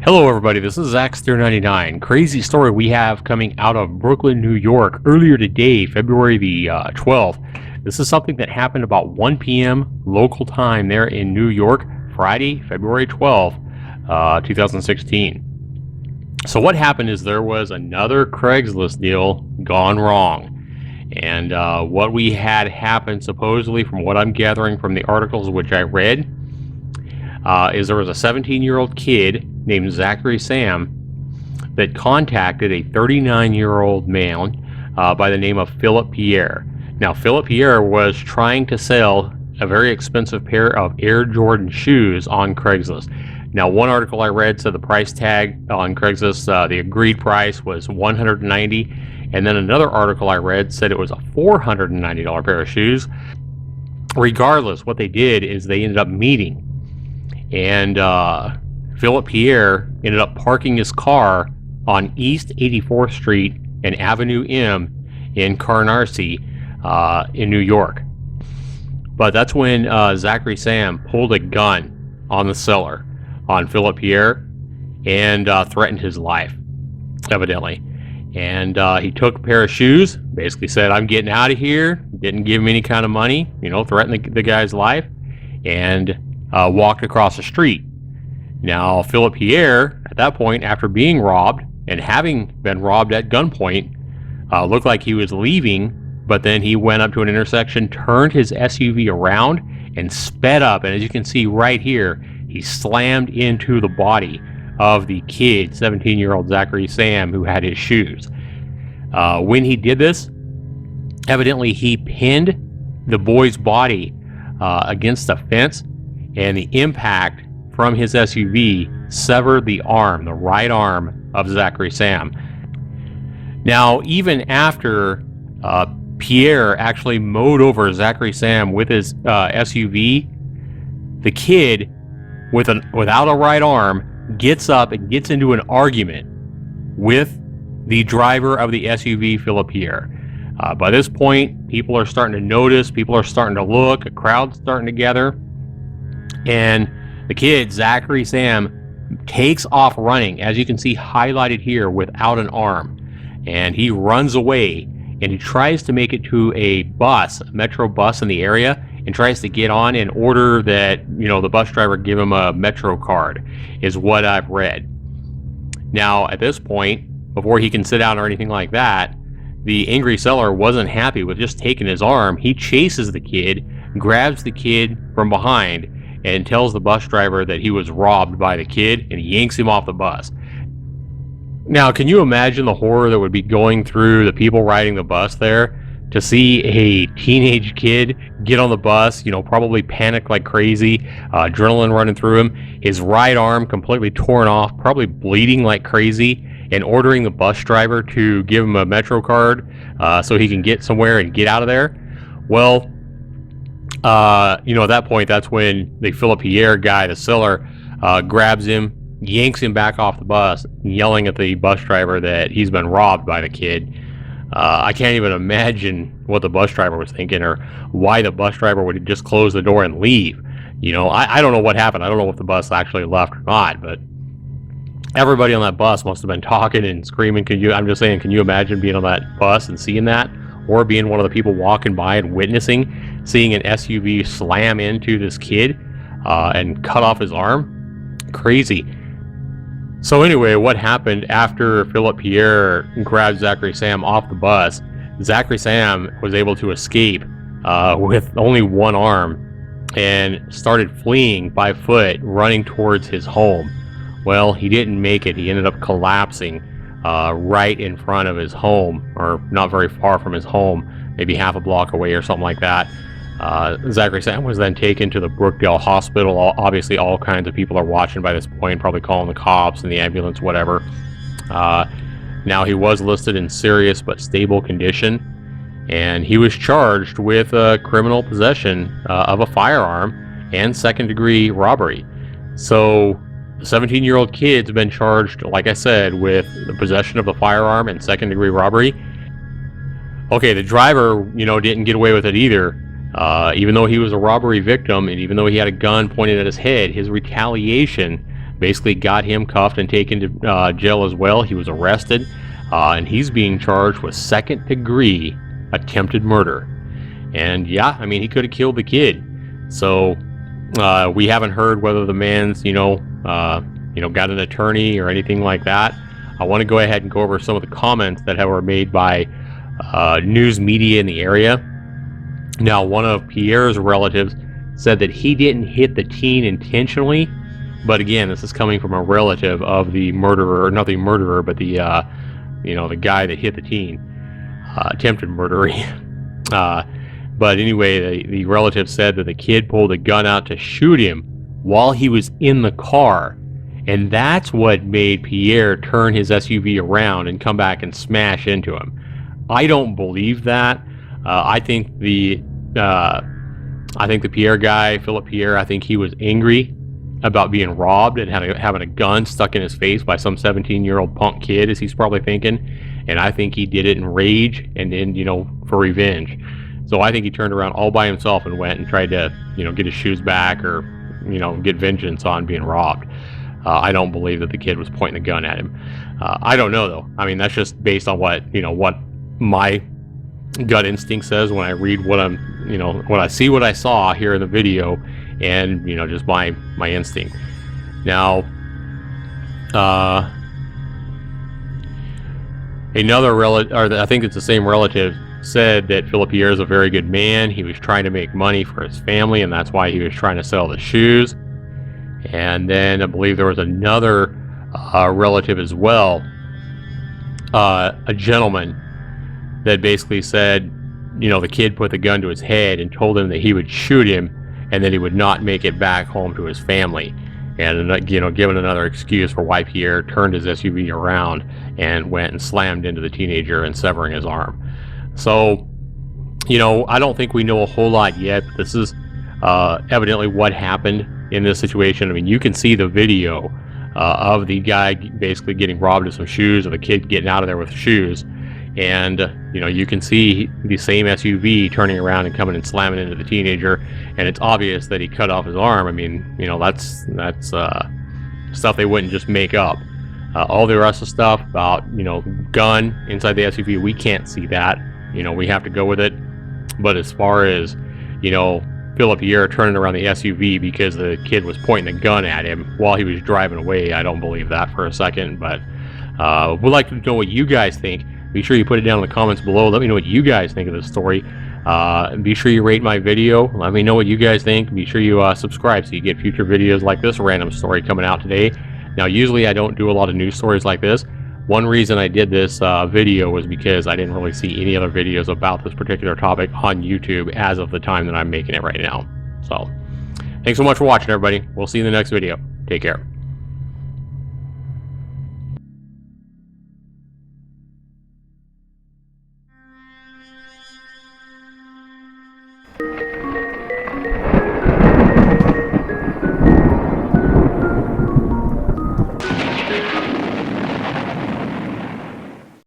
Hello everybody, this is Zaxter99. Crazy story we have coming out of Brooklyn, New York earlier today, February the 12th. This is something that happened about 1 p.m. local time there in New York, Friday, February 12th, 2016. So what happened is there was another Craigslist deal gone wrong. And what we had happen, supposedly from what I'm gathering from the articles which I read, is there was a 17-year-old kid named Zachary Sam that contacted a 39-year-old man by the name of Philip Pierre. Now, Philip Pierre was trying to sell a very expensive pair of AirJordan shoes on Craigslist. Now, one article I read said the price tag on Craigslist, the agreed price was $190, and then another article I read said it was a $490 pair of shoes. Regardless, what they did is they ended up meeting, and Philip Pierre ended up parking his car on East 84th Street and Avenue M in Canarsie, in New York. But that's when Zachary Sam pulled a gun on the seller, on Philip Pierre, and threatened his life, evidently. And he took a pair of shoes, basically said, "I'm getting out of here," didn't give him any kind of money, threatened the guy's life, and walked across the street. Now, Philip Pierre, at that point, after being robbed and having been robbed at gunpoint, looked like he was leaving, but then he went up to an intersection, turned his SUV around, and sped up. And as you can see right here, he slammed into the body of the kid, 17-year-old Zachary Sam, who had his shoes. When he did this, evidently he pinned the boy's body against a fence, and the impact from his SUV severed the arm, the right arm of Zachary Sam. Now, even after Pierre actually mowed over Zachary Sam with his SUV, the kid, without a right arm, gets up and gets into an argument with the driver of the SUV, Philip Pierre. By this point, people are starting to notice, people are starting to look, a crowd's starting to gather, and the kid, Zachary Sam, takes off running, as you can see highlighted here, without an arm. And he runs away, and he tries to make it to a bus, a metro bus in the area, and tries to get on in order that, the bus driver give him a metro card, is what I've read. Now, at this point, before he can sit down or anything like that, the angry seller wasn't happy with just taking his arm. He chases the kid, grabs the kid from behind, and tells the bus driver that he was robbed by the kid, and yanks him off the bus. Now, can you imagine the horror that would be going through the people riding the bus there to see a teenage kid get on the bus, probably panic like crazy, adrenaline running through him, his right arm completely torn off, probably bleeding like crazy, and ordering the bus driver to give him a metro card so he can get somewhere and get out of there? Well, at that point, that's when the Philip Pierre guy, the seller, grabs him, yanks him back off the bus, yelling at the bus driver that he's been robbed by the kid. I can't even imagine what the bus driver was thinking, or why the bus driver would just close the door and leave. I don't know what happened. I don't know if the bus actually left or not, but everybody on that bus must have been talking and screaming. I'm just saying, can you imagine being on that bus and seeing that? Or being one of the people walking by and witnessing, seeing an SUV slam into this kid and cut off his arm? Crazy. So anyway, what happened after Philip Pierre grabbed Zachary Sam off the bus? Zachary Sam was able to escape with only one arm and started fleeing by foot, running towards his home. Well, he didn't make it. He ended up collapsing right in front of his home, or not very far from his home, maybe half a block away or something like that. Zachary Sam was then taken to the Brookdale Hospital. Obviously, all kinds of people are watching by this point, probably calling the cops and the ambulance, whatever. Now, he was listed in serious but stable condition, and he was charged with criminal possession of a firearm and second-degree robbery. So, the 17-year-old kid's been charged, like I said, with the possession of the firearm and second-degree robbery. Okay, the driver, didn't get away with it either. Even though he was a robbery victim, and even though he had a gun pointed at his head, his retaliation basically got him cuffed and taken to jail as well. He was arrested, and he's being charged with second-degree attempted murder. And yeah, I mean, he could have killed the kid. So we haven't heard whether the man's, got an attorney or anything like that. I want to go ahead and go over some of the comments that were made by news media in the area. Now, one of Pierre's relatives said that he didn't hit the teen intentionally, but again, this is coming from a relative of the murderer, not the murderer, but the the guy that hit the teen, attempted murderer. But anyway, the relative said that the kid pulled a gun out to shoot him while he was in the car, and that's what made Pierre turn his SUV around and come back and smash into him. I don't believe that. I think the Pierre guy, Philip Pierre, I think he was angry about being robbed and having a gun stuck in his face by some 17-year-old punk kid, as he's probably thinking. And I think he did it in rage and for revenge. So I think he turned around all by himself and went and tried to, get his shoes back or, get vengeance on being robbed. I don't believe that the kid was pointing the gun at him. I don't know, though. I mean, that's just based on what my gut instinct says when I read what when I see what I saw here in the video, and just my instinct. Now, another relative, or I think it's the same relative, said that Philip Pierre is a very good man. He was trying to make money for his family, and that's why he was trying to sell the shoes. And then I believe there was another relative as well, a gentleman that basically said, the kid put the gun to his head and told him that he would shoot him and that he would not make it back home to his family. And, given another excuse for why Pierre turned his SUV around and went and slammed into the teenager and severing his arm. So, I don't think we know a whole lot yet. This is evidently what happened in this situation. I mean, you can see the video of the guy basically getting robbed of some shoes, or the kid getting out of there with shoes. And, you can see the same SUV turning around and coming and slamming into the teenager. And it's obvious that he cut off his arm. I mean, that's stuff they wouldn't just make up. All the rest of stuff about, gun inside the SUV, we can't see that. We have to go with it. But as far as, Philip Pierre turning around the SUV because the kid was pointing a gun at him while he was driving away, I don't believe that for a second. But we'd like to know what you guys think. Be sure you put it down in the comments below. Let me know what you guys think of this story. Be sure you rate my video. Let me know what you guys think. Be sure you subscribe so you get future videos like this random story coming out today. Now, usually I don't do a lot of news stories like this. One reason I did this video was because I didn't really see any other videos about this particular topic on YouTube as of the time that I'm making it right now. So, thanks so much for watching, everybody. We'll see you in the next video. Take care.